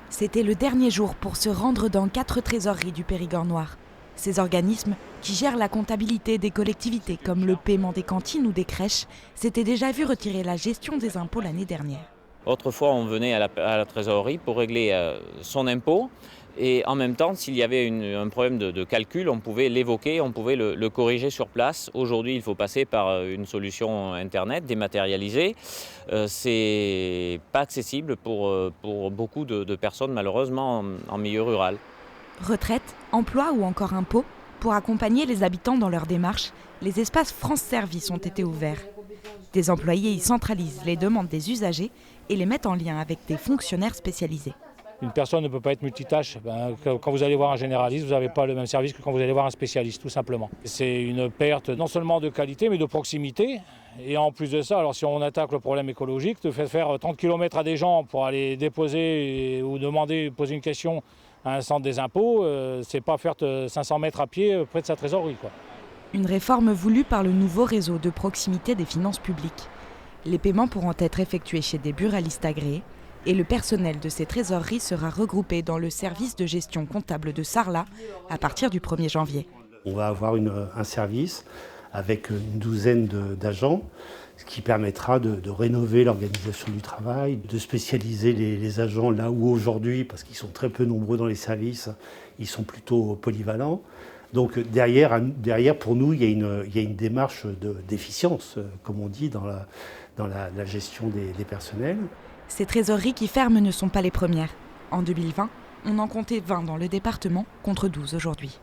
C'était le dernier jour pour se rendre dans 4 trésoreries du Périgord noir. Ces organismes, qui gèrent la comptabilité des collectivités comme le paiement des cantines ou des crèches, s'étaient déjà vu retirer la gestion des impôts l'année dernière. Autrefois, on venait à la trésorerie pour régler son impôt et en même temps, s'il y avait un problème de calcul, on pouvait l'évoquer, on pouvait le corriger sur place. Aujourd'hui, il faut passer par une solution Internet dématérialisée. C'est pas accessible pour beaucoup de personnes, malheureusement, en milieu rural. Retraite, emploi ou encore impôts, pour accompagner les habitants dans leur démarche, les espaces France Service ont été ouverts. Des employés y centralisent les demandes des usagers et les mettent en lien avec des fonctionnaires spécialisés. Une personne ne peut pas être multitâche. Quand vous allez voir un généraliste, vous n'avez pas le même service que quand vous allez voir un spécialiste, tout simplement. C'est une perte non seulement de qualité, mais de proximité. Et en plus de ça, alors si on attaque le problème écologique, de faire 30 km à des gens pour aller déposer ou poser une question à un centre des impôts, c'est pas faire 500 mètres à pied près de sa trésorerie, quoi. Une réforme voulue par le nouveau réseau de proximité des finances publiques. Les paiements pourront être effectués chez des buralistes agréés et le personnel de ces trésoreries sera regroupé dans le service de gestion comptable de Sarlat à partir du 1er janvier. On va avoir un service avec une douzaine d'agents, ce qui permettra de rénover l'organisation du travail, de spécialiser les agents là où aujourd'hui, parce qu'ils sont très peu nombreux dans les services, ils sont plutôt polyvalents. Donc derrière pour nous, il y a une démarche d'efficience, comme on dit, dans la gestion des personnels. Ces trésoreries qui ferment ne sont pas les premières. En 2020, on en comptait 20 dans le département contre 12 aujourd'hui.